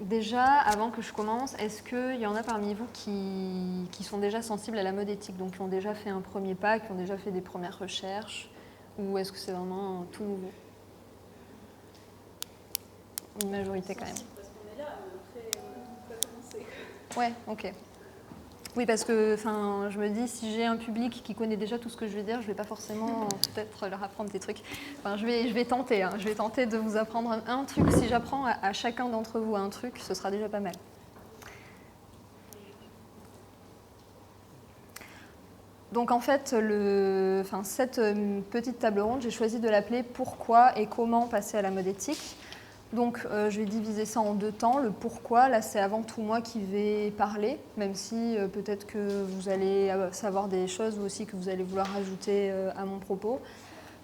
Déjà, avant que je commence, est-ce qu'il y en a parmi vous qui sont déjà sensibles à la mode éthique, donc qui ont déjà fait un premier pas, qui ont déjà fait des premières recherches, ou est-ce que c'est vraiment tout nouveau? Une majorité quand même. Parce qu'on est là, mais après, on peut commencer. Ouais, ok. Oui, parce que je me dis, si j'ai un public qui connaît déjà tout ce que je vais dire, je ne vais pas forcément peut-être leur apprendre des trucs. Je vais tenter, hein. Je vais tenter de vous apprendre un truc. Si j'apprends à chacun d'entre vous un truc, ce sera déjà pas mal. Donc en fait, cette petite table ronde, j'ai choisi de l'appeler « Pourquoi et comment passer à la mode éthique ?» Donc je vais diviser ça en deux temps. Le pourquoi, là c'est avant tout moi qui vais parler, même si peut-être que vous allez savoir des choses ou aussi que vous allez vouloir ajouter à mon propos.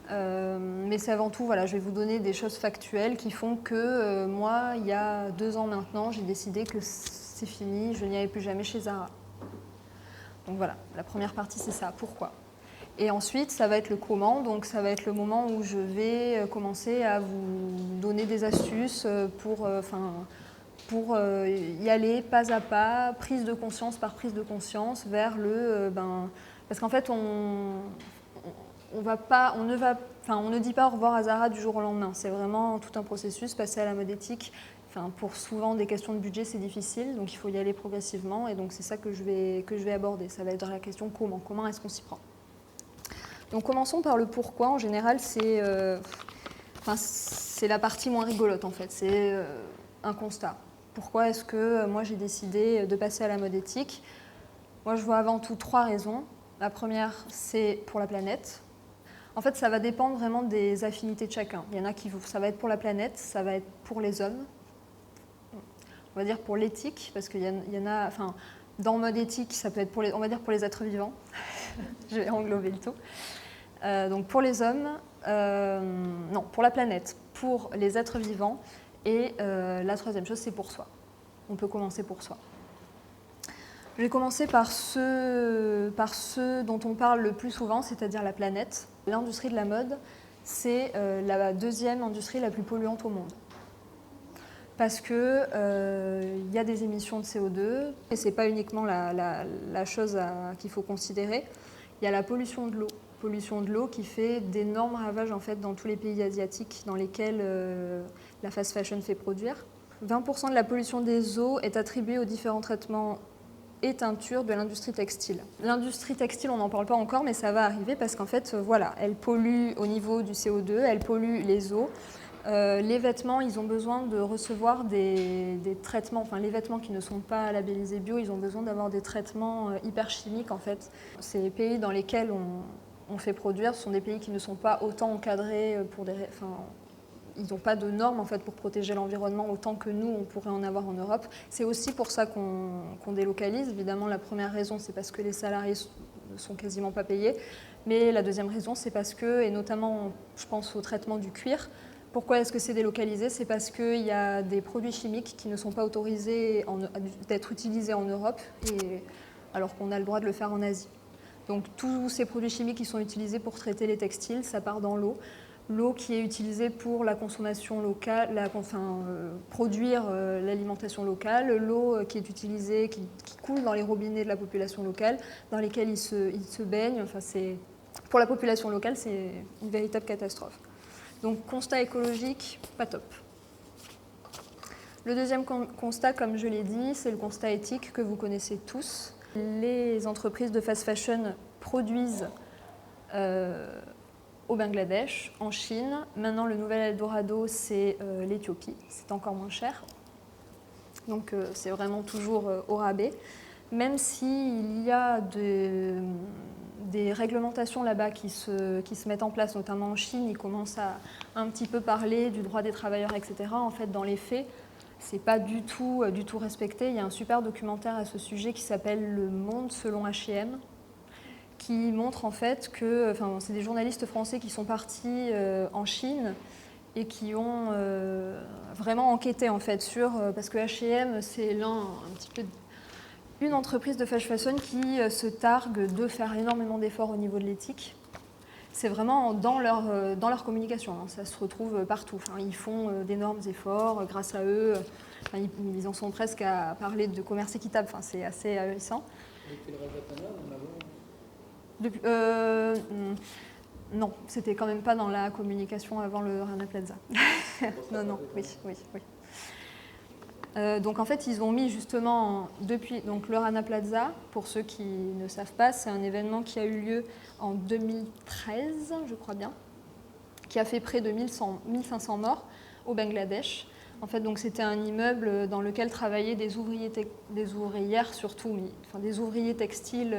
Mais c'est avant tout, voilà, je vais vous donner des choses factuelles qui font que moi, il y a 2 ans maintenant, j'ai décidé que c'est fini, je n'y allais plus jamais chez Zara. Donc voilà, la première partie c'est ça, pourquoi. Et ensuite, ça va être le comment, donc ça va être le moment où je vais commencer à vous donner des astuces pour y aller pas à pas, prise de conscience par prise de conscience, vers parce qu'en fait, on ne dit pas au revoir à Zara du jour au lendemain. C'est vraiment tout un processus, passer à la mode éthique. Pour souvent des questions de budget, c'est difficile, donc il faut y aller progressivement. Et donc c'est ça que je vais aborder. Ça va être la question comment. Comment est-ce qu'on s'y prend? Donc commençons par le pourquoi. En général, c'est la partie moins rigolote en fait. C'est un constat. Pourquoi est-ce que moi j'ai décidé de passer à la mode éthique? Moi je vois avant tout 3 raisons. La première, c'est pour la planète. En fait, ça va dépendre vraiment des affinités de chacun. Il y en a ça va être pour la planète, ça va être pour les hommes. On va dire pour l'éthique, parce qu'il y en a, dans mode éthique, ça peut être on va dire pour les êtres vivants. Je vais englober le tout. Donc pour les hommes, non, pour la planète, pour les êtres vivants, et la troisième chose, c'est pour soi. On peut commencer pour soi. Je vais commencer par ceux dont on parle le plus souvent, c'est-à-dire la planète. L'industrie de la mode, c'est la deuxième industrie la plus polluante au monde. Parce qu'il y a des émissions de CO2, et ce n'est pas uniquement la chose qu'il faut considérer. Il y a la pollution de l'eau qui fait d'énormes ravages en fait, dans tous les pays asiatiques dans lesquels la fast fashion fait produire. 20% de la pollution des eaux est attribuée aux différents traitements et teintures de l'industrie textile. L'industrie textile, on n'en parle pas encore, mais ça va arriver parce qu'en fait, voilà, elle pollue au niveau du CO2, elle pollue les eaux. Les vêtements, ils ont besoin de recevoir des traitements, les vêtements qui ne sont pas labellisés bio, ils ont besoin d'avoir des traitements hyper chimiques en fait. Ces pays dans lesquels on fait produire, ce sont des pays qui ne sont pas autant encadrés ils n'ont pas de normes en fait, pour protéger l'environnement autant que nous, on pourrait en avoir en Europe. C'est aussi pour ça qu'on délocalise. Évidemment, la première raison, c'est parce que les salariés ne sont quasiment pas payés. Mais la deuxième raison, c'est parce que, et notamment, je pense au traitement du cuir, pourquoi est-ce que c'est délocalisé? C'est parce qu'il y a des produits chimiques qui ne sont pas autorisés d'être utilisés en Europe, alors qu'on a le droit de le faire en Asie. Donc tous ces produits chimiques qui sont utilisés pour traiter les textiles, ça part dans l'eau. L'eau qui est utilisée pour la consommation locale, produire l'alimentation locale, l'eau qui est utilisée, qui coule dans les robinets de la population locale, dans lesquels ils se baignent. Pour la population locale, c'est une véritable catastrophe. Donc constat écologique, pas top. Le deuxième constat, comme je l'ai dit, c'est le constat éthique que vous connaissez tous. Les entreprises de fast fashion produisent au Bangladesh, en Chine. Maintenant, le nouvel Eldorado, c'est l'Éthiopie. C'est encore moins cher. Donc, c'est vraiment toujours au rabais. Même s'il y a des réglementations là-bas qui se mettent en place, notamment en Chine, ils commencent à un petit peu parler du droit des travailleurs, etc. En fait, dans les faits, c'est pas du tout respecté. Il y a un super documentaire à ce sujet qui s'appelle « Le monde selon H&M », qui montre en fait que, c'est des journalistes français qui sont partis en Chine et qui ont vraiment enquêté en fait sur, parce que H&M c'est une entreprise de fast fashion qui se targue de faire énormément d'efforts au niveau de l'éthique. c'est vraiment dans leur communication, hein. Ça se retrouve partout. Enfin, ils font d'énormes efforts, grâce à eux, enfin, ils en sont presque à parler de commerce équitable, enfin, c'est assez ahurissant. Depuis le Ratapana, on a Depuis, non, c'était quand même pas dans la communication avant le Rana Plaza. Non, oui. Donc en fait, ils ont mis justement depuis donc le Rana Plaza, pour ceux qui ne savent pas, c'est un événement qui a eu lieu en 2013, je crois bien, qui a fait près de 1500 morts au Bangladesh. En fait, donc c'était un immeuble dans lequel travaillaient des ouvrières surtout, enfin des ouvriers textiles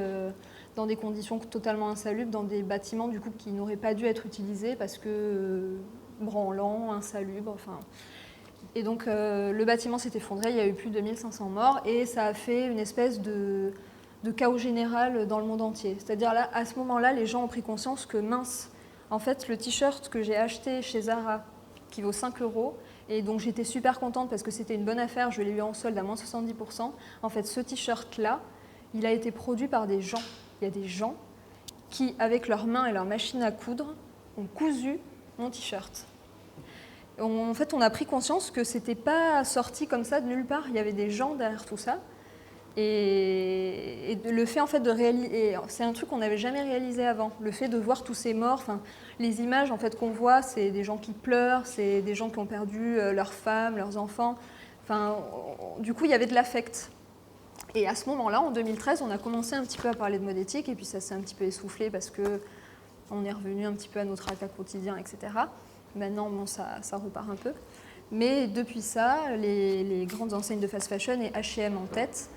dans des conditions totalement insalubres, dans des bâtiments du coup qui n'auraient pas dû être utilisés parce que branlants, insalubres, enfin. Et donc le bâtiment s'est effondré, il y a eu plus de 1500 morts et ça a fait une espèce de chaos général dans le monde entier. C'est-à-dire là, à ce moment-là, les gens ont pris conscience que mince, en fait, le t-shirt que j'ai acheté chez Zara, qui vaut 5 € et donc j'étais super contente parce que c'était une bonne affaire, je l'ai eu en solde à moins 70%. En fait, ce t-shirt-là, il a été produit par des gens. Il y a des gens qui, avec leurs mains et leurs machines à coudre, ont cousu mon t-shirt. En fait, on a pris conscience que c'était pas sorti comme ça de nulle part. Il y avait des gens derrière tout ça. Et le fait en fait de réaliser, c'est un truc qu'on n'avait jamais réalisé avant. Le fait de voir tous ces morts, enfin, les images en fait qu'on voit, c'est des gens qui pleurent, c'est des gens qui ont perdu leurs femmes, leurs enfants. Enfin, du coup, il y avait de l'affect. Et à ce moment-là, en 2013, on a commencé un petit peu à parler de mode éthique, et puis ça s'est un petit peu essoufflé parce que on est revenu un petit peu à nos tracas quotidiens, etc. Maintenant, bon, ça repart un peu. Mais depuis ça, les grandes enseignes de fast fashion et H&M en tête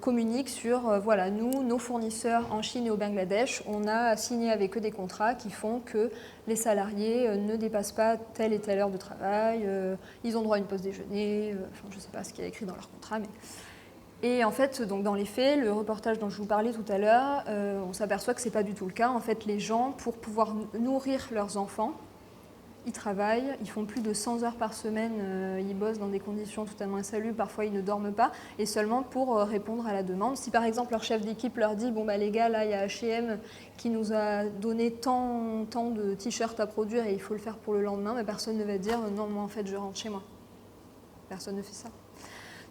communiquent sur, voilà, nous, nos fournisseurs en Chine et au Bangladesh, on a signé avec eux des contrats qui font que les salariés ne dépassent pas telle et telle heure de travail, ils ont droit à une pause déjeuner, enfin, je ne sais pas ce qui est écrit dans leur contrat, mais... Et en fait, donc dans les faits, le reportage dont je vous parlais tout à l'heure, on s'aperçoit que ce n'est pas du tout le cas. En fait, les gens, pour pouvoir nourrir leurs enfants, ils travaillent, ils font plus de 100 heures par semaine, ils bossent dans des conditions totalement insalubres, parfois ils ne dorment pas, et seulement pour répondre à la demande. Si par exemple leur chef d'équipe leur dit « Bon bah les gars, là il y a H&M qui nous a donné tant de t-shirts à produire et il faut le faire pour le lendemain », mais personne ne va dire « Non, moi en fait je rentre chez moi ». Personne ne fait ça.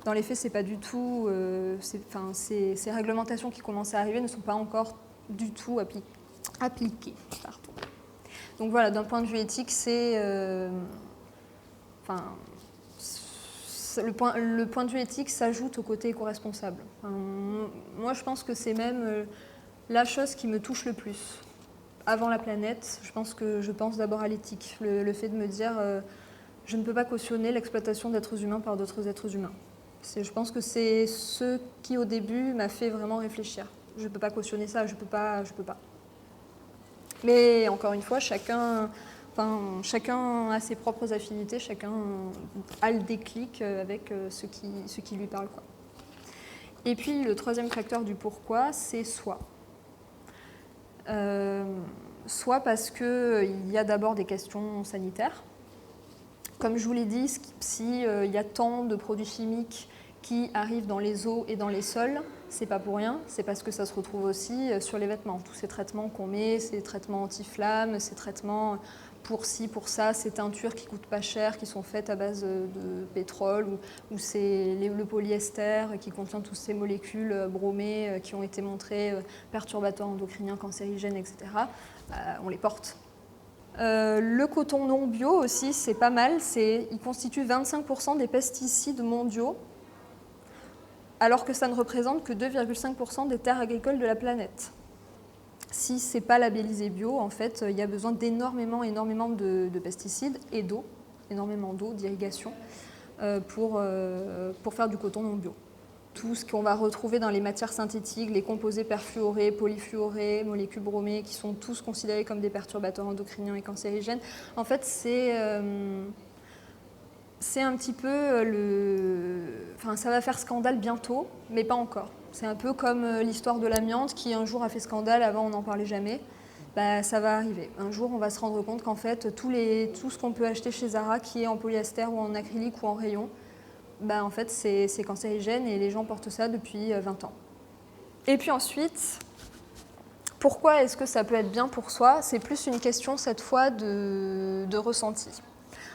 Dans les faits, c'est pas du tout, ces réglementations qui commencent à arriver ne sont pas encore du tout appliquées. Pardon. Donc voilà, d'un point de vue éthique, le point de vue éthique s'ajoute au côté éco-responsable. Moi, je pense que c'est même la chose qui me touche le plus. Avant la planète, je pense d'abord à l'éthique. Le fait de me dire, je ne peux pas cautionner l'exploitation d'êtres humains par d'autres êtres humains. Je pense que c'est ce qui, au début, m'a fait vraiment réfléchir. Je ne peux pas cautionner ça, je peux pas. Mais encore une fois, chacun a ses propres affinités, chacun a le déclic avec ce qui lui parle, quoi. Et puis, le troisième facteur du pourquoi, c'est soi. Soit parce qu'il y a d'abord des questions sanitaires. Comme je vous l'ai dit, s'il y a tant de produits chimiques qui arrivent dans les eaux et dans les sols, c'est pas pour rien, c'est parce que ça se retrouve aussi sur les vêtements. Tous ces traitements qu'on met, ces traitements anti-flammes, ces traitements pour ci, pour ça, ces teintures qui coûtent pas cher, qui sont faites à base de pétrole, ou c'est le polyester qui contient toutes ces molécules bromées qui ont été montrées perturbateurs endocriniens, cancérigènes, etc. On les porte. Le coton non bio aussi, c'est pas mal, il constitue 25% des pesticides mondiaux, alors que ça ne représente que 2,5% des terres agricoles de la planète. Si ce n'est pas labellisé bio, en fait, il y a besoin d'énormément de pesticides et d'eau, énormément d'eau, d'irrigation, pour faire du coton non bio. Tout ce qu'on va retrouver dans les matières synthétiques, les composés perfluorés, polyfluorés, molécules bromées, qui sont tous considérés comme des perturbateurs endocriniens et cancérigènes, en fait, c'est un petit peu ça va faire scandale bientôt, mais pas encore. C'est un peu comme l'histoire de l'amiante qui un jour a fait scandale, avant on n'en parlait jamais. Ça va arriver. Un jour, on va se rendre compte qu'en fait, tout ce qu'on peut acheter chez Zara, qui est en polyester ou en acrylique ou en rayon, en fait, c'est cancérigène et les gens portent ça depuis 20 ans. Et puis ensuite, Pourquoi est-ce que ça peut être bien pour soi? C'est plus une question cette fois de ressenti.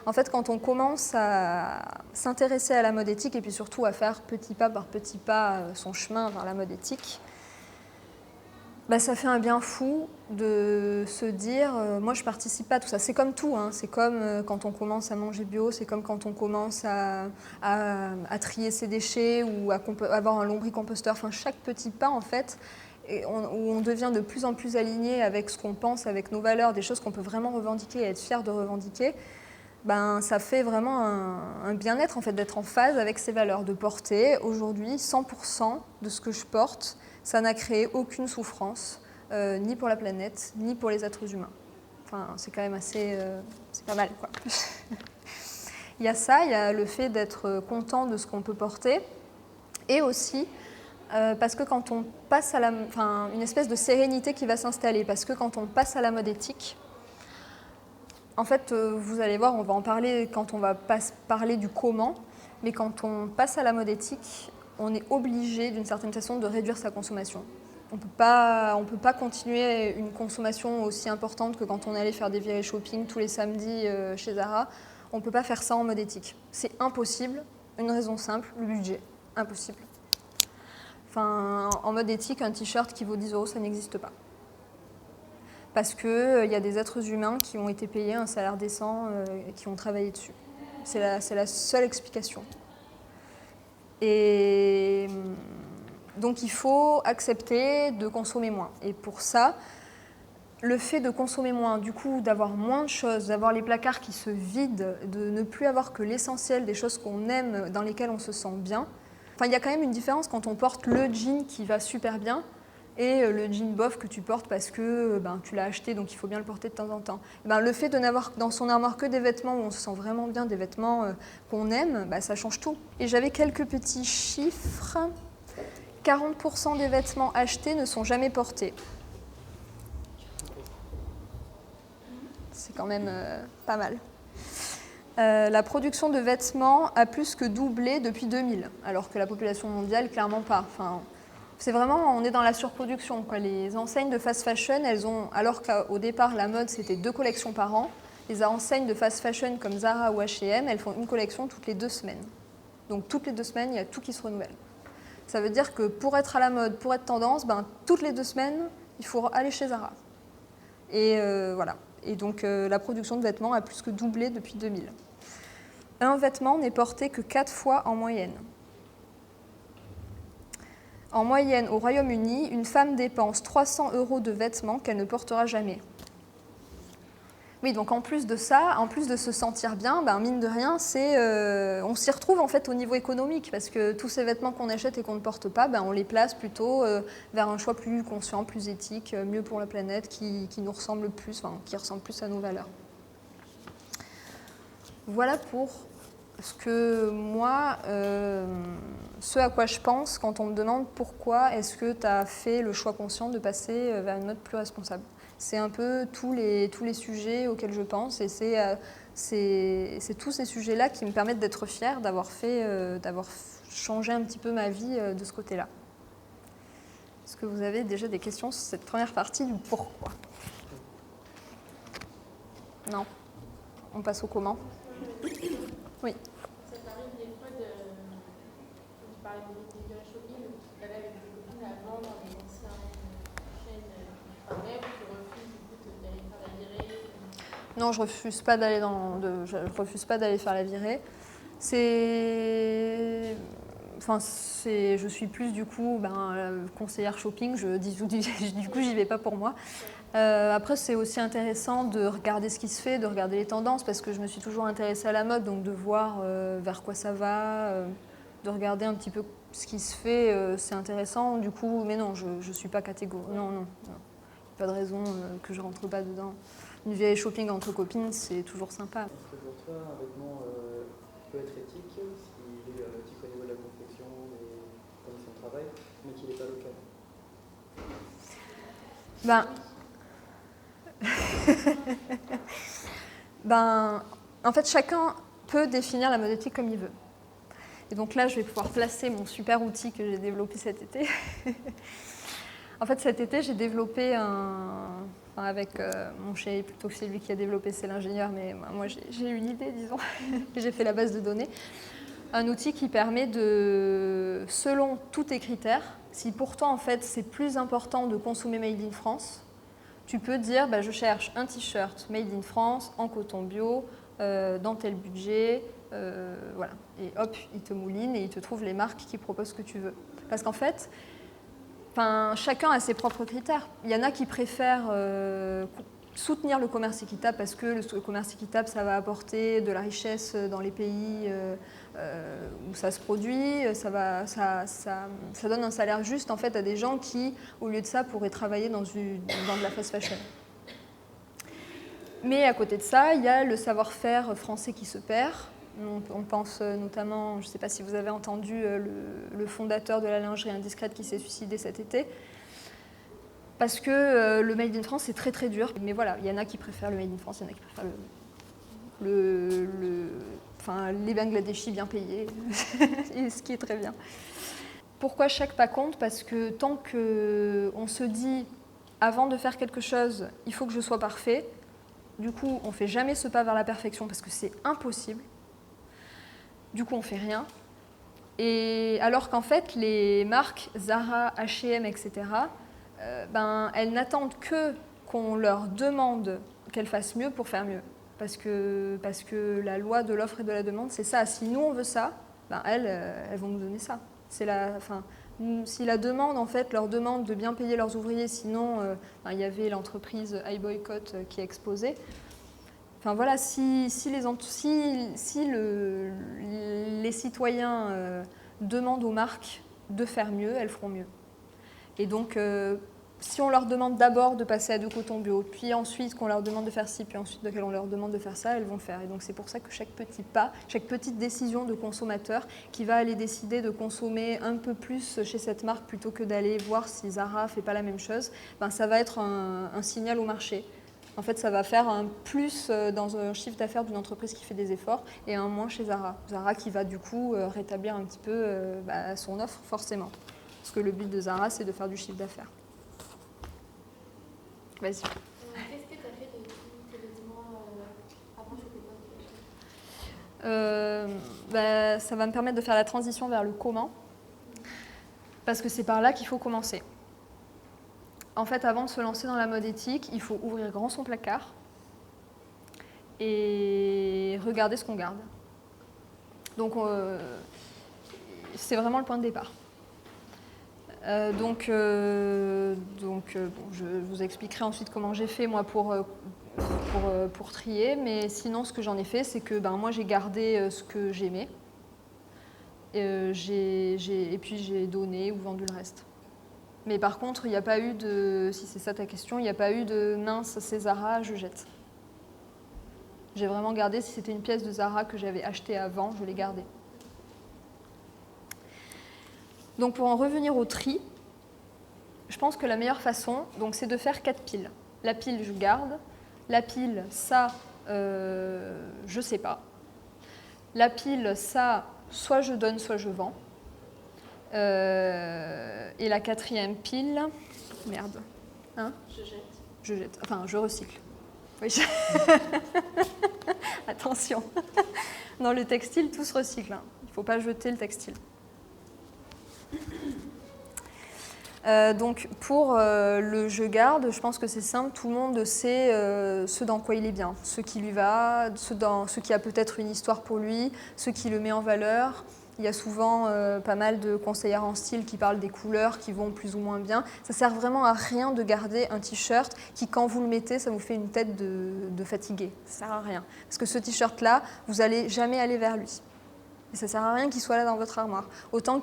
En fait, quand on commence à s'intéresser à la mode éthique et puis surtout à faire petit pas par petit pas son chemin vers la mode éthique, ça fait un bien fou de se dire moi je participe pas à tout ça. C'est comme tout, hein. C'est comme quand on commence à manger bio, c'est comme quand on commence à trier ses déchets ou à avoir un lombricomposteur. Enfin, chaque petit pas en fait, où on devient de plus en plus aligné avec ce qu'on pense, avec nos valeurs, des choses qu'on peut vraiment revendiquer et être fier de revendiquer. Ça fait vraiment un bien-être en fait, d'être en phase avec ses valeurs, de porter aujourd'hui 100% de ce que je porte. Ça n'a créé aucune souffrance, ni pour la planète, ni pour les êtres humains. Enfin, c'est quand même assez... c'est pas mal, quoi. Il y a ça, il y a le fait d'être content de ce qu'on peut porter, et aussi parce que quand on passe à une espèce de sérénité qui va s'installer, parce que quand on passe à la mode éthique, en fait, vous allez voir, on va en parler quand on va parler du comment, mais quand on passe à la mode éthique, on est obligé d'une certaine façon de réduire sa consommation. On peut pas continuer une consommation aussi importante que quand on allait faire des virées shopping tous les samedis chez Zara. On ne peut pas faire ça en mode éthique. C'est impossible, une raison simple, le budget. Impossible. Enfin, en mode éthique, un t-shirt qui vaut 10 €, ça n'existe pas. Parce qu'il y a des êtres humains qui ont été payés un salaire décent et qui ont travaillé dessus. C'est la seule explication. Et donc il faut accepter de consommer moins. Et pour ça, le fait de consommer moins, du coup d'avoir moins de choses, d'avoir les placards qui se vident, de ne plus avoir que l'essentiel des choses qu'on aime, dans lesquelles on se sent bien. Enfin, il y a quand même une différence quand on porte le jean qui va super bien et le jean bof que tu portes parce que tu l'as acheté, donc il faut bien le porter de temps en temps. Le fait de n'avoir dans son armoire que des vêtements où on se sent vraiment bien, des vêtements qu'on aime, ça change tout. Et j'avais quelques petits chiffres. 40% des vêtements achetés ne sont jamais portés. C'est quand même pas mal. La production de vêtements a plus que doublé depuis 2000, alors que la population mondiale, clairement pas. Enfin, c'est vraiment, on est dans la surproduction, quoi. Les enseignes de fast fashion, elles ont, alors qu'au départ la mode c'était 2 collections par an, les enseignes de fast fashion comme Zara ou H&M, elles font une collection toutes les 2 semaines. Donc toutes les 2 semaines, il y a tout qui se renouvelle. Ça veut dire que pour être à la mode, pour être tendance, toutes les 2 semaines, il faut aller chez Zara. Et voilà. Et donc la production de vêtements a plus que doublé depuis 2000. Un vêtement n'est porté que 4 fois en moyenne. En moyenne, au Royaume-Uni, une femme dépense 300 € de vêtements qu'elle ne portera jamais. Oui, donc en plus de ça, en plus de se sentir bien, mine de rien, on s'y retrouve en fait au niveau économique, parce que tous ces vêtements qu'on achète et qu'on ne porte pas, on les place plutôt vers un choix plus conscient, plus éthique, mieux pour la planète, qui nous ressemble plus, qui ressemble plus à nos valeurs. Voilà pour ce que moi, ce à quoi je pense quand on me demande pourquoi est-ce que tu as fait le choix conscient de passer vers une mode plus responsable. C'est un peu tous les sujets auxquels je pense, et c'est tous ces sujets-là qui me permettent d'être fière d'avoir changé un petit peu ma vie de ce côté-là. Est-ce que vous avez déjà des questions sur cette première partie du pourquoi? Non? On passe au comment? Oui. Ça t'arrive des fois de parler de virées shopping, d'aller avec des copines avant dans les anciennes chaînes qui parlaient, ou tu refuses du coup d'aller faire la virée? Non, je refuse pas d'aller faire la virée. Je suis plus du coup conseillère shopping. Du coup, j'y vais pas pour moi. Après, c'est aussi intéressant de regarder ce qui se fait, de regarder les tendances, parce que je me suis toujours intéressée à la mode, donc de voir vers quoi ça va, de regarder un petit peu ce qui se fait, c'est intéressant. Du coup, mais non, je suis pas catégorique. Non. Pas de raison que je rentre pas dedans. Une vieille shopping entre copines, c'est toujours sympa. Est-ce que pour toi, un vêtement peut être éthique s'il est éthique au niveau de la confection et conditions de travail, mais qu'il n'est pas local? En fait, chacun peut définir la mode éthique comme il veut. Et donc là, je vais pouvoir placer mon super outil que j'ai développé cet été. En fait, cet été, j'ai développé avec mon chéri, plutôt que c'est lui qui a développé, c'est l'ingénieur, mais moi j'ai eu une idée, disons, et j'ai fait la base de données. Un outil qui permet de, selon tous tes critères, si pour toi en fait c'est plus important de consommer Made in France, tu peux dire je cherche un t-shirt Made in France en coton bio, dans tel budget, voilà. Et hop, il te mouline et il te trouve les marques qui proposent ce que tu veux. Parce qu'en fait, chacun a ses propres critères. Il y en a qui préfèrent soutenir le commerce équitable parce que le commerce équitable, ça va apporter de la richesse dans les pays où ça se produit, ça donne un salaire juste en fait à des gens qui, au lieu de ça, pourraient travailler dans de la fast fashion. Mais à côté de ça, il y a le savoir-faire français qui se perd. On pense notamment, je ne sais pas si vous avez entendu le fondateur de la lingerie indiscrète qui s'est suicidé cet été, parce que le Made in France c'est très très dur. Mais voilà, il y en a qui préfèrent le Made in France, il y en a qui préfèrent les Bangladeshis bien payés, ce qui est très bien. Pourquoi chaque pas compte? Parce que tant qu'on se dit, avant de faire quelque chose, il faut que je sois parfait, du coup on ne fait jamais ce pas vers la perfection parce que c'est impossible. Du coup, on ne fait rien. Et alors qu'en fait, les marques Zara, H&M, etc., elles n'attendent que qu'on leur demande qu'elles fassent mieux pour faire mieux. Parce que la loi de l'offre et de la demande, c'est ça. Si nous, on veut ça, elles vont nous donner ça. Si la demande, en fait, leur demande de bien payer leurs ouvriers, sinon, il y avait l'entreprise iBoycott qui a explosé. Enfin voilà, si les citoyens demandent aux marques de faire mieux, elles feront mieux. Et donc, si on leur demande d'abord de passer à du coton bio, puis ensuite qu'on leur demande de faire ci, puis ensuite qu'on leur demande de faire ça, elles vont le faire. Et donc c'est pour ça que chaque petit pas, chaque petite décision de consommateur qui va aller décider de consommer un peu plus chez cette marque plutôt que d'aller voir si Zara ne fait pas la même chose, ça va être un signal au marché. En fait, ça va faire un plus dans un chiffre d'affaires d'une entreprise qui fait des efforts et un moins chez Zara. Zara qui va du coup rétablir un petit peu son offre, forcément. Parce que le but de Zara, c'est de faire du chiffre d'affaires. Vas-y. Qu'est-ce que tu as fait de tes vêtements avant cette époque? Ça va me permettre de faire la transition vers le comment. Parce que c'est par là qu'il faut commencer. En fait, avant de se lancer dans la mode éthique, il faut ouvrir grand son placard et regarder ce qu'on garde. Donc, c'est vraiment le point de départ. Je vous expliquerai ensuite comment j'ai fait moi pour trier. Mais sinon, ce que j'en ai fait, c'est que moi, j'ai gardé ce que j'aimais. Et puis, j'ai donné ou vendu le reste. Mais par contre, il n'y a pas eu de, si c'est ça ta question, il n'y a pas eu de mince, c'est Zara, je jette. J'ai vraiment gardé, si c'était une pièce de Zara que j'avais achetée avant, je l'ai gardée. Donc pour en revenir au tri, je pense que la meilleure façon, c'est de faire 4 piles. La pile, je garde. La pile, ça, je sais pas. La pile, ça, soit je donne, soit je vends. Et la 4e pile, merde. Hein? Je jette. Je jette. Enfin, je recycle. Oui. Attention. Dans le textile, tout se recycle. Il ne faut pas jeter le textile. Donc pour le je garde, je pense que c'est simple, tout le monde sait ce dans quoi il est bien, ce qui lui va, ce qui a peut-être une histoire pour lui, ce qui le met en valeur. Il y a souvent pas mal de conseillères en style qui parlent des couleurs qui vont plus ou moins bien. Ça sert vraiment à rien de garder un t-shirt qui, quand vous le mettez, ça vous fait une tête de fatigué. Ça sert à rien. Parce que ce t-shirt-là, vous n'allez jamais aller vers lui. Et ça ne sert à rien qu'il soit là dans votre armoire. Autant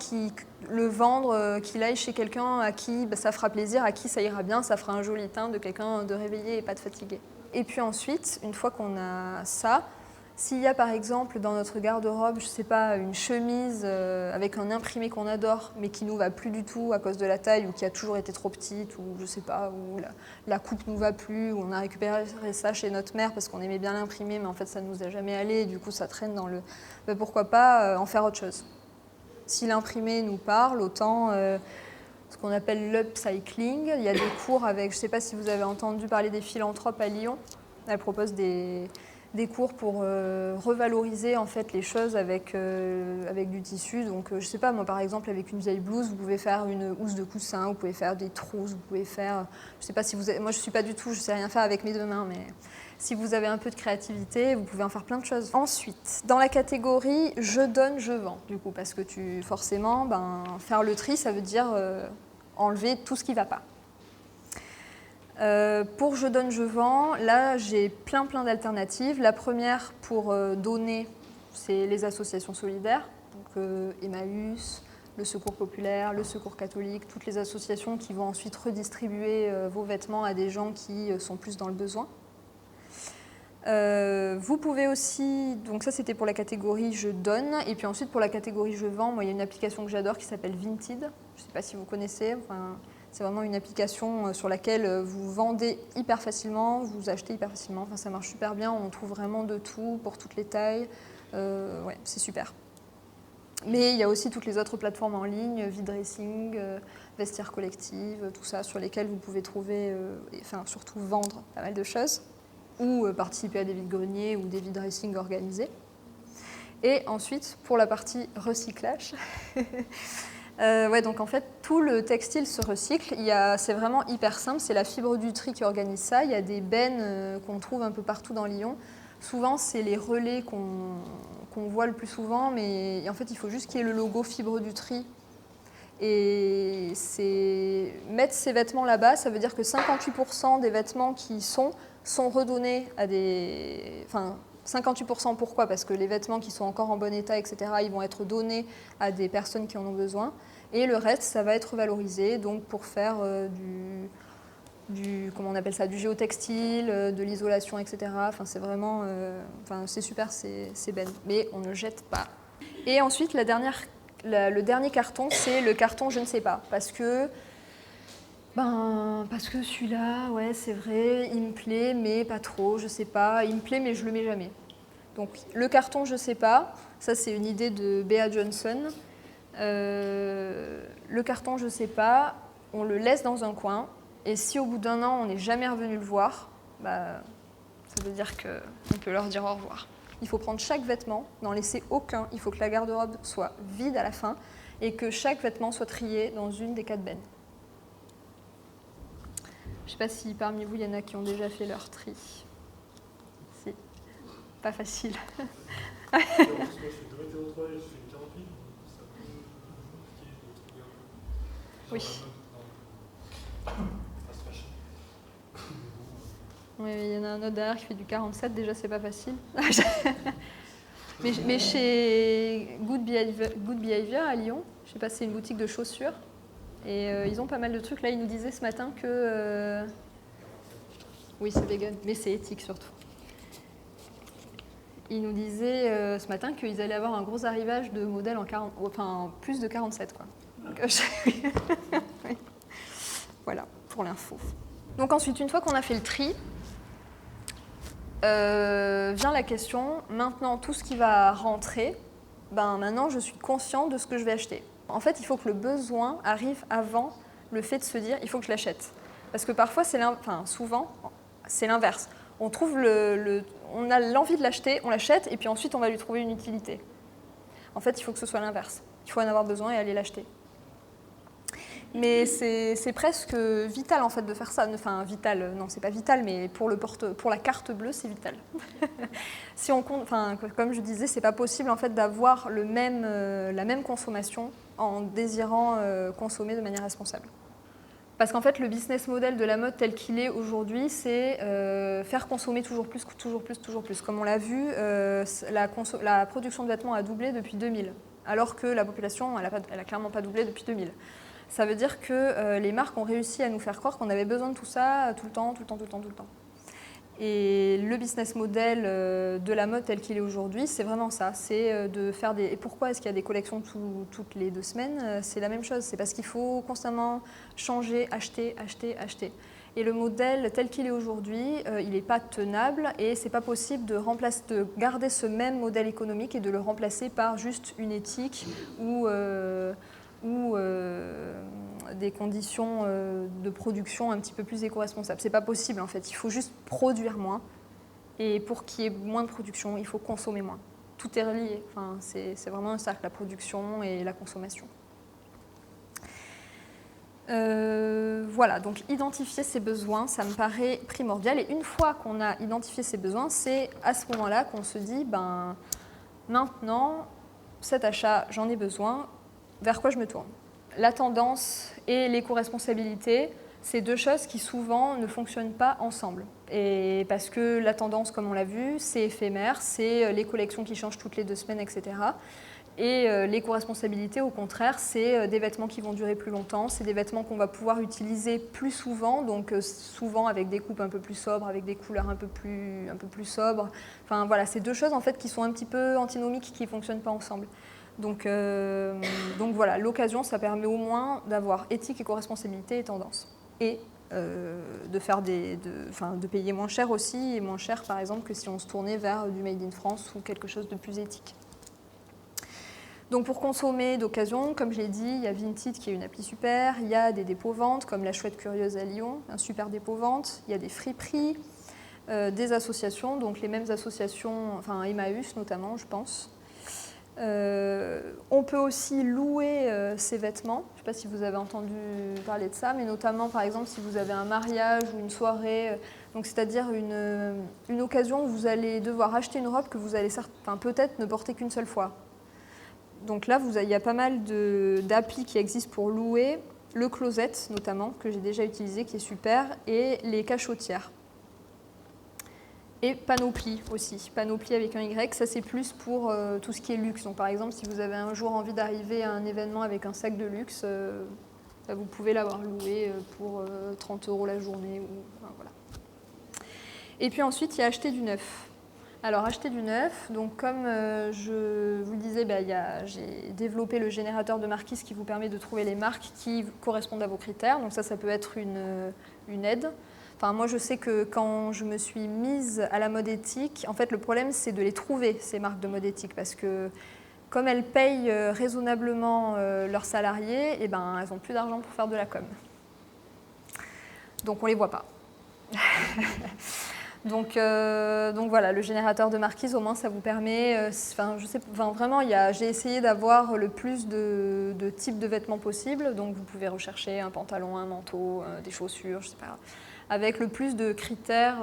le vendre, qu'il aille chez quelqu'un à qui ça fera plaisir, à qui ça ira bien, ça fera un joli teint de quelqu'un de réveillé et pas de fatigué. Et puis ensuite, une fois qu'on a ça, s'il y a par exemple dans notre garde-robe, je ne sais pas, une chemise avec un imprimé qu'on adore, mais qui ne nous va plus du tout à cause de la taille ou qui a toujours été trop petite, ou je ne sais pas, ou la coupe ne nous va plus, ou on a récupéré ça chez notre mère parce qu'on aimait bien l'imprimer, mais en fait ça ne nous a jamais allé, et du coup ça traîne dans le... pourquoi pas en faire autre chose. Si l'imprimé nous parle, autant ce qu'on appelle l'upcycling. Il y a des cours avec, je ne sais pas si vous avez entendu parler des philanthropes à Lyon. Elles proposent des cours pour revaloriser en fait les choses avec du tissu. Donc je ne sais pas, moi par exemple avec une vieille blouse, vous pouvez faire une housse de coussin, vous pouvez faire des trousses, vous pouvez faire, je ne sais pas si vous avez, moi je ne suis pas du tout, je ne sais rien faire avec mes 2 mains, mais si vous avez un peu de créativité, vous pouvez en faire plein de choses. Ensuite, dans la catégorie je donne, je vends, du coup, parce que forcément, faire le tri, ça veut dire enlever tout ce qui ne va pas. Pour je donne, je vends, là j'ai plein d'alternatives. La première pour donner, c'est les associations solidaires, donc Emmaüs, le Secours populaire, le Secours catholique, toutes les associations qui vont ensuite redistribuer vos vêtements à des gens qui sont plus dans le besoin. Vous pouvez aussi, donc ça c'était pour la catégorie je donne, et puis ensuite pour la catégorie je vends, moi il y a une application que j'adore qui s'appelle Vinted, je ne sais pas si vous connaissez, c'est vraiment une application sur laquelle vous vendez hyper facilement, vous achetez hyper facilement, ça marche super bien, on trouve vraiment de tout pour toutes les tailles, ouais, c'est super. Mais il y a aussi toutes les autres plateformes en ligne, V-Dressing, Vestiaire Collective, tout ça, sur lesquelles vous pouvez trouver, surtout vendre pas mal de choses, ou participer à des vides-greniers ou des vide-dressing organisés. Et ensuite, pour la partie recyclage, donc en fait, tout le textile se recycle. C'est vraiment hyper simple, c'est la Fibre du Tri qui organise ça. Il y a des bennes qu'on trouve un peu partout dans Lyon. Souvent, c'est les relais qu'on voit le plus souvent, mais en fait, il faut juste qu'il y ait le logo Fibre du Tri. Et mettre ces vêtements là-bas, ça veut dire que 58% des vêtements qui sont redonnés à des... 58% pourquoi? Parce que les vêtements qui sont encore en bon état, etc., ils vont être donnés à des personnes qui en ont besoin. Et le reste, ça va être valorisé donc pour faire comment on appelle ça, du géotextile, de l'isolation, etc. C'est vraiment... c'est super, c'est belle. Mais on ne jette pas. Et ensuite, le dernier carton, c'est le carton je ne sais pas. Parce que celui-là, ouais, c'est vrai, il me plaît, mais pas trop, je sais pas. Il me plaît, mais je le mets jamais. Donc, le carton je sais pas, ça c'est une idée de Bea Johnson. Le carton je sais pas, on le laisse dans un coin, et si au bout d'1 an on n'est jamais revenu le voir, ça veut dire qu'on peut leur dire au revoir. Il faut prendre chaque vêtement, n'en laisser aucun, il faut que la garde-robe soit vide à la fin, et que chaque vêtement soit trié dans une des 4 bennes. Je ne sais pas si parmi vous, il y en a qui ont déjà fait leur tri. Si. Pas facile. Moi, je suis de retour au travail, je suis une 48, c'est un peu compliqué de trouver un peu. Oui. Fast fashion. Oui, il y en a un autre derrière qui fait du 47, déjà c'est pas facile. mais chez Good Behavior à Lyon, je sais pas, c'est une boutique de chaussures. Et ils ont pas mal de trucs. Là, ils nous disaient ce matin que... Oui, c'est vegan, mais c'est éthique surtout. Ils nous disaient ce matin qu'ils allaient avoir un gros arrivage de modèles en plus de 47, quoi. Donc, oui. Voilà, pour l'info. Donc ensuite, une fois qu'on a fait le tri, vient la question, maintenant, tout ce qui va rentrer, maintenant, je suis conscient de ce que je vais acheter. En fait, il faut que le besoin arrive avant le fait de se dire « il faut que je l'achète ». Parce que parfois, souvent, c'est l'inverse. On a l'envie de l'acheter, on l'achète, et puis ensuite, on va lui trouver une utilité. En fait, il faut que ce soit l'inverse. Il faut en avoir besoin et aller l'acheter. Mais c'est presque vital, en fait, de faire ça. Enfin, vital, non, c'est pas vital, mais pour la carte bleue, c'est vital. Si on compte, comme je disais, c'est pas possible, en fait, d'avoir la même consommation en désirant consommer de manière responsable. Parce qu'en fait, le business model de la mode tel qu'il est aujourd'hui, c'est faire consommer toujours plus, toujours plus, toujours plus. Comme on l'a vu, la production de vêtements a doublé depuis 2000, alors que la population, elle a clairement pas doublé depuis 2000. Ça veut dire que les marques ont réussi à nous faire croire qu'on avait besoin de tout ça tout le temps. Et le business model de la mode tel qu'il est aujourd'hui, c'est vraiment ça. C'est de faire des... Et pourquoi est-ce qu'il y a des collections toutes les 2 semaines? C'est la même chose. C'est parce qu'il faut constamment changer, acheter. Et le modèle tel qu'il est aujourd'hui, il n'est pas tenable et c'est pas possible de garder ce même modèle économique et de le remplacer par juste une éthique ou des conditions de production un petit peu plus éco-responsables. C'est pas possible en fait, il faut juste produire moins. Et pour qu'il y ait moins de production, il faut consommer moins. Tout est relié, enfin, c'est vraiment un cercle, la production et la consommation. Voilà, donc identifier ses besoins, ça me paraît primordial. Et une fois qu'on a identifié ses besoins, c'est à ce moment-là qu'on se dit, ben, maintenant, cet achat, j'en ai besoin, vers quoi je me tourne? La tendance et l'éco-responsabilité, c'est deux choses qui souvent ne fonctionnent pas ensemble. Et parce que la tendance, comme on l'a vu, c'est éphémère, c'est les collections qui changent toutes les 2 semaines, etc. Et l'éco-responsabilité, au contraire, c'est des vêtements qui vont durer plus longtemps, c'est des vêtements qu'on va pouvoir utiliser plus souvent, donc souvent avec des coupes un peu plus sobres, avec des couleurs un peu plus sobres. Enfin voilà, c'est deux choses en fait qui sont un petit peu antinomiques, qui ne fonctionnent pas ensemble. Donc voilà, l'occasion, ça permet au moins d'avoir éthique, éco-responsabilité et tendance. Et de payer moins cher aussi, et moins cher par exemple que si on se tournait vers du Made in France ou quelque chose de plus éthique. Donc pour consommer d'occasion, comme je l'ai dit, il y a Vinted qui est une appli super, il y a des dépôts-ventes comme la Chouette Curieuse à Lyon, un super dépôt-vente, il y a des friperies, des associations, donc les mêmes associations, enfin Emmaüs notamment, je pense. On peut aussi louer ses vêtements, je ne sais pas si vous avez entendu parler de ça, mais notamment par exemple si vous avez un mariage ou une soirée, donc c'est-à-dire une occasion où vous allez devoir acheter une robe que vous allez peut-être ne porter qu'une seule fois. Donc là, il y a pas mal d'applis qui existent pour louer, le Closet notamment, que j'ai déjà utilisé, qui est super, et les cachotières. Et Panoply aussi, Panoply avec un Y, ça c'est plus pour tout ce qui est luxe. Donc par exemple, si vous avez un jour envie d'arriver à un événement avec un sac de luxe, vous pouvez l'avoir loué pour 30 € la journée. Voilà. Et puis ensuite, il y a acheter du neuf. Alors acheter du neuf, donc comme je vous le disais, j'ai développé le générateur de marquises qui vous permet de trouver les marques qui correspondent à vos critères. Donc ça peut être une aide. Enfin, moi je sais que quand je me suis mise à la mode éthique, en fait le problème c'est de les trouver, ces marques de mode éthique, parce que comme elles payent raisonnablement leurs salariés, elles n'ont plus d'argent pour faire de la com. Donc on ne les voit pas. Donc voilà, le générateur de marquises, au moins ça vous permet, vraiment j'ai essayé d'avoir le plus de types de vêtements possibles, donc vous pouvez rechercher un pantalon, un manteau, des chaussures, je sais pas, avec le plus de critères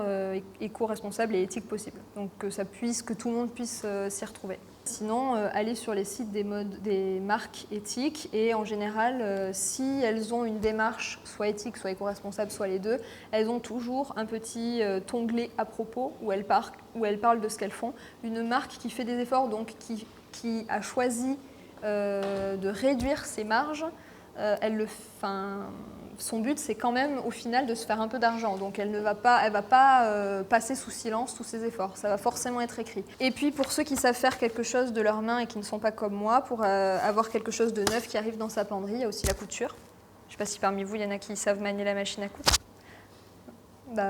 éco-responsables et éthiques possibles, donc que tout le monde puisse s'y retrouver. Sinon, allez sur les sites des marques éthiques et en général, si elles ont une démarche soit éthique, soit éco-responsable, soit les deux, elles ont toujours un petit onglet à propos où elles parlent de ce qu'elles font. Une marque qui fait des efforts, donc qui a choisi de réduire ses marges, son but, c'est quand même au final de se faire un peu d'argent. Donc elle ne va pas passer sous silence tous ses efforts. Ça va forcément être écrit. Et puis pour ceux qui savent faire quelque chose de leurs mains et qui ne sont pas comme moi, pour avoir quelque chose de neuf qui arrive dans sa penderie, il y a aussi la couture. Je ne sais pas si parmi vous, il y en a qui savent manier la machine à coudre.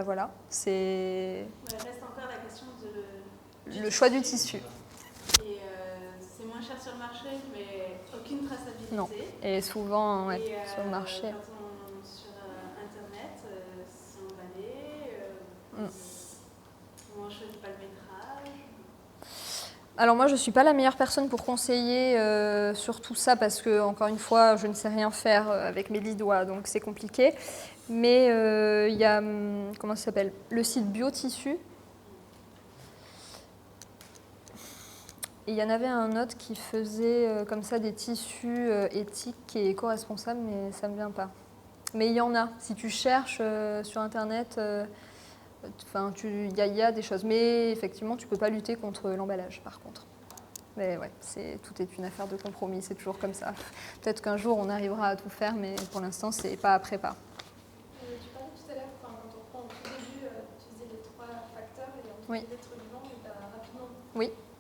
Voilà, c'est... Il reste encore la question de... le choix du tissu. Et c'est moins cher sur le marché, mais aucune traçabilité. Non, et souvent, et, sur le marché... sur Internet, c'est emballé, on ne choisit pas le métrage. Alors moi, je ne suis pas la meilleure personne pour conseiller sur tout ça parce que, encore une fois, je ne sais rien faire avec mes 10 doigts, donc c'est compliqué. Mais il y a, comment ça s'appelle, le site Biotissu. Et il y en avait un autre qui faisait comme ça des tissus éthiques et éco-responsables, mais ça ne me vient pas. Mais il y en a. Si tu cherches sur Internet, il y a des choses. Mais effectivement, tu ne peux pas lutter contre l'emballage, par contre. Mais ouais, tout est une affaire de compromis, c'est toujours comme ça. Peut-être qu'un jour, on arrivera à tout faire, mais pour l'instant, c'est pas à prépa. Tu parlais tout à l'heure, quand on reprend au tout début, tu disais les 3 facteurs, et entre les êtres vivants, et tu as rapidement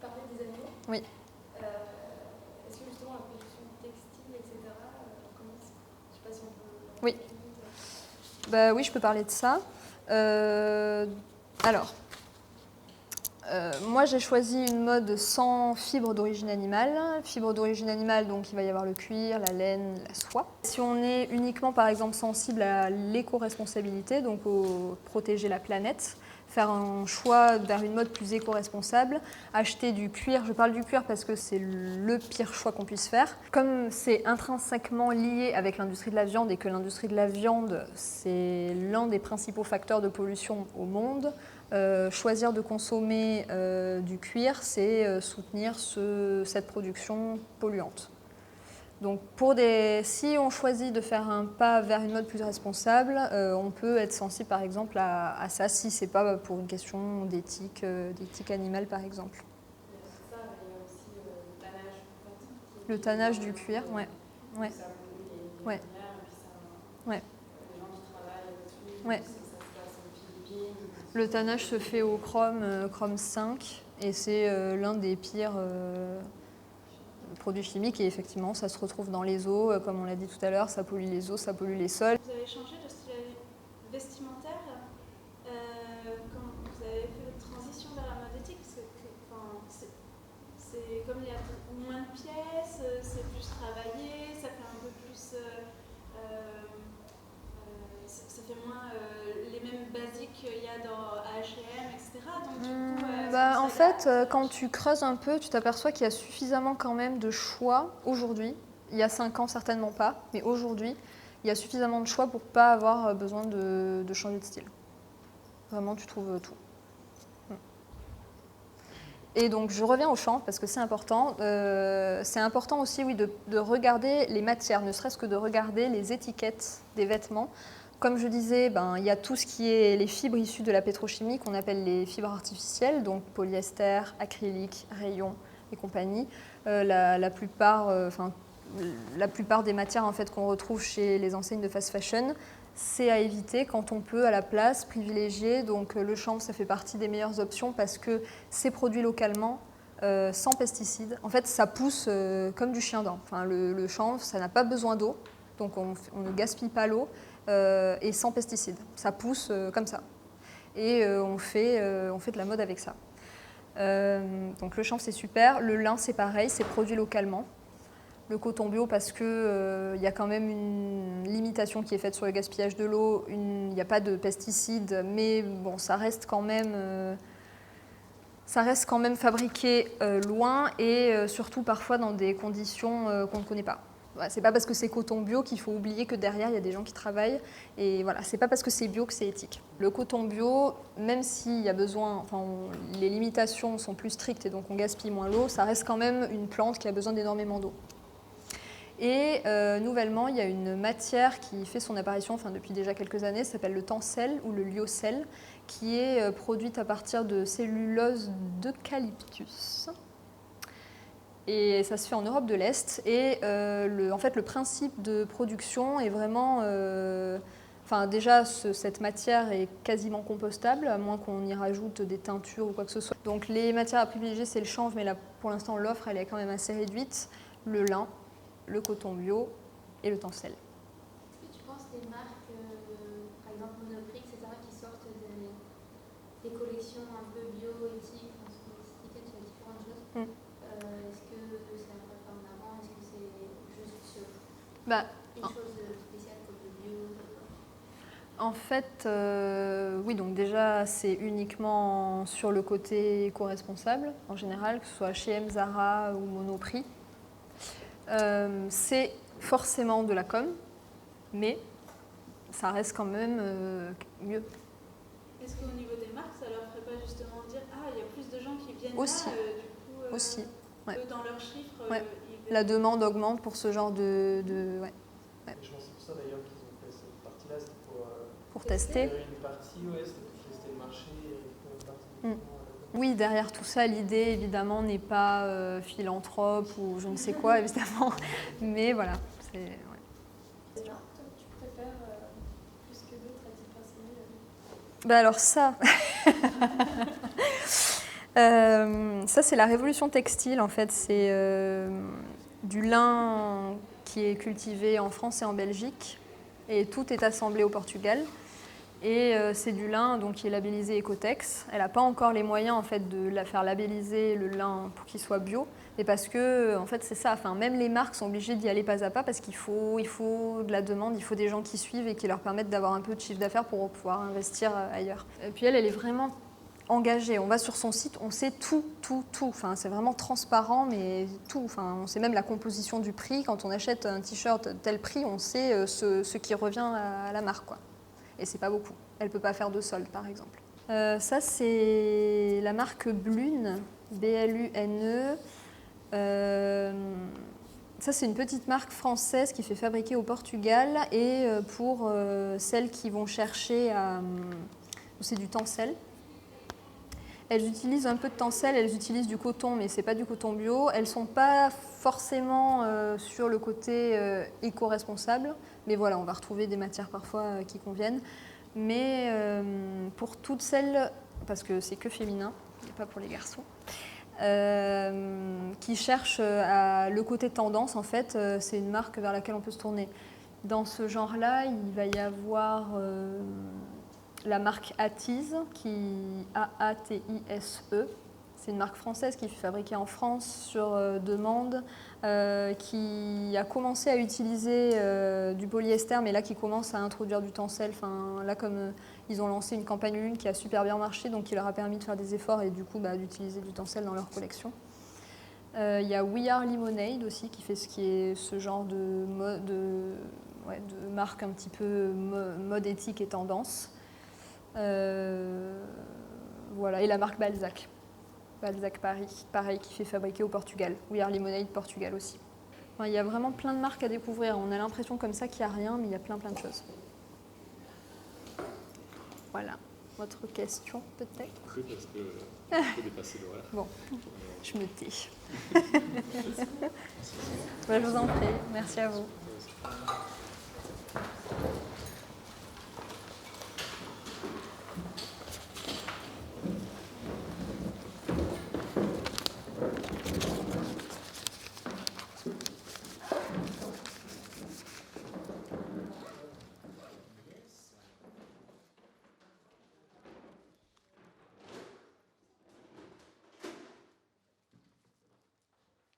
parlé des animaux. Oui. Est-ce que justement la production textile, etc., comment je ne sais pas si on peut... Oui. Oui, je peux parler de ça. Alors, Moi, j'ai choisi une mode sans fibre d'origine animale. Fibre d'origine animale, donc il va y avoir le cuir, la laine, la soie. Si on est uniquement, par exemple, sensible à l'éco-responsabilité, donc protéger la planète, faire un choix vers une mode plus éco-responsable, acheter du cuir. Je parle du cuir parce que c'est le pire choix qu'on puisse faire. Comme c'est intrinsèquement lié avec l'industrie de la viande et que l'industrie de la viande, c'est l'un des principaux facteurs de pollution au monde, choisir de consommer du cuir, c'est soutenir cette production polluante. Donc si on choisit de faire un pas vers une mode plus responsable, on peut être sensible par exemple à ça si ce n'est pas pour une question d'éthique animale par exemple. Ça, il y a aussi le tannage. Le tannage du cuir, ouais. Ouais. Ça brûle les Ouais. lumières, et puis ça, Ouais. les gens qui travaillent là-dessus, Ouais. ça se passe aux Philippines. Le tannage se fait au chrome 5 et c'est l'un des pires produits chimiques et effectivement ça se retrouve dans les eaux, comme on l'a dit tout à l'heure, ça pollue les eaux, ça pollue les sols. Vous avez changé de style vestimentaire quand vous avez fait votre transition vers la mode éthique, parce que c'est comme il y a moins de pièces, c'est plus travaillé, ça fait un peu plus, ça fait moins les mêmes basiques qu'il y a dans H&M, etc. Donc, du coup, En fait, quand tu creuses un peu, tu t'aperçois qu'il y a suffisamment quand même de choix aujourd'hui. Il y a 5 ans, certainement pas, mais aujourd'hui, il y a suffisamment de choix pour ne pas avoir besoin de changer de style. Vraiment, tu trouves tout. Et donc, je reviens au chanvre parce que c'est important. C'est important aussi, oui, de regarder les matières, ne serait-ce que de regarder les étiquettes des vêtements. Comme je disais, il y a tout ce qui est les fibres issues de la pétrochimie qu'on appelle les fibres artificielles, donc polyester, acrylique, rayon et compagnie. La plupart des matières en fait, qu'on retrouve chez les enseignes de fast fashion, c'est à éviter quand on peut à la place privilégier. Donc le chanvre, ça fait partie des meilleures options parce que c'est produit localement, sans pesticides. En fait, ça pousse comme du chien dent. Enfin, le chanvre, ça n'a pas besoin d'eau, donc on ne gaspille pas l'eau. Et sans pesticides. Ça pousse comme ça. Et on fait de la mode avec ça. Donc le chanvre, c'est super. Le lin, c'est pareil, c'est produit localement. Le coton bio, parce qu'il y a quand même une limitation qui est faite sur le gaspillage de l'eau. Il n'y a pas de pesticides, mais bon, ça reste quand même fabriqué loin et surtout parfois dans des conditions qu'on ne connaît pas. C'est pas parce que c'est coton bio qu'il faut oublier que derrière il y a des gens qui travaillent et voilà, c'est pas parce que c'est bio que c'est éthique. Le coton bio, même s'il y a besoin, les limitations sont plus strictes et donc on gaspille moins l'eau, ça reste quand même une plante qui a besoin d'énormément d'eau. Et nouvellement, il y a une matière qui fait son apparition depuis déjà quelques années, ça s'appelle le tencel ou le lyocell, qui est produite à partir de cellulose d'eucalyptus. Et ça se fait en Europe de l'Est. Et en fait, le principe de production est vraiment... déjà, cette matière est quasiment compostable, à moins qu'on y rajoute des teintures ou quoi que ce soit. Donc les matières à privilégier, c'est le chanvre, mais là, pour l'instant, l'offre, elle est quand même assez réduite. Le lin, le coton bio et le tencel. Est-ce que tu penses des marques, par exemple Monoprix, etc., qui sortent des collections un peu bio, éthiques, sur les étiquettes, il y a différentes choses. Est-ce que c'est un pas en avant? Est-ce que c'est juste sur une chose spéciale comme le bio? En fait, oui, donc déjà, c'est uniquement sur le côté éco-responsable, en général, que ce soit H&M, Zara ou Monoprix. C'est forcément de la com, mais ça reste quand même mieux. Est-ce qu'au niveau des marques, ça leur ferait pas justement dire « Ah, il y a plus de gens qui viennent aussi. là, du coup, Aussi. Ouais. eux, dans leurs chiffres, Ouais. ils La demande augmente pour ce genre de Je pense que c'est pour ça d'ailleurs qu'ils ont fait cette partie-là, c'était pour tester. une partie, c'était pour tester le marché, une partie. Oui, derrière tout ça, l'idée, évidemment, n'est pas philanthrope ou je ne sais quoi, évidemment. Mais voilà, c'est... Ouais. Toi, tu préfères plus que d'autres à titre personnel? Alors ça... ça, c'est la révolution textile, en fait. C'est du lin qui est cultivé en France et en Belgique. Et tout est assemblé au Portugal. Et c'est du lin donc, qui est labellisé Ecotex. Elle n'a pas encore les moyens en fait, de la faire labelliser le lin pour qu'il soit bio. Mais parce que en fait, c'est ça, enfin, même les marques sont obligées d'y aller pas à pas parce qu'il faut de la demande, il faut des gens qui suivent et qui leur permettent d'avoir un peu de chiffre d'affaires pour pouvoir investir ailleurs. Et puis elle est vraiment engagée. On va sur son site, on sait tout. Enfin, c'est vraiment transparent, mais tout. Enfin, on sait même la composition du prix. Quand on achète un t-shirt tel prix, on sait ce qui revient à la marque, quoi. Et c'est pas beaucoup. Elle peut pas faire de solde, par exemple. Ça, c'est la marque Blune, B-L-U-N-E. Ça, c'est une petite marque française qui fait fabriquer au Portugal. Et pour celles qui vont chercher à... c'est du tencel. Elles utilisent un peu de tencel, elles utilisent du coton, mais ce n'est pas du coton bio. Elles ne sont pas forcément sur le côté éco-responsable, mais voilà, on va retrouver des matières parfois qui conviennent. Mais pour toutes celles, parce que c'est que féminin, et pas pour les garçons, qui cherchent le côté tendance, en fait, c'est une marque vers laquelle on peut se tourner. Dans ce genre-là, il va y avoir... la marque Atise, A-A-T-I-S-E. C'est une marque française qui est fabriquée en France sur demande, qui a commencé à utiliser du polyester, mais là qui commence à introduire du tencel. Enfin, là, comme ils ont lancé une campagne Lune qui a super bien marché, donc qui leur a permis de faire des efforts et du coup d'utiliser du tencel dans leur collection. Il y a We Are Lemonade aussi qui fait ce genre de marque un petit peu mode éthique et tendance. Voilà, et la marque Balzac Paris, pareil, qui fait fabriquer au Portugal. We Are Lemonade, Portugal aussi. Enfin, il y a vraiment plein de marques à découvrir. On a l'impression comme ça qu'il n'y a rien, mais il y a plein de choses. Voilà. Votre question, peut-être? Oui, parce que on peut dépasser l'horaire. Bon, je me tais. Je vous en prie. Merci à vous.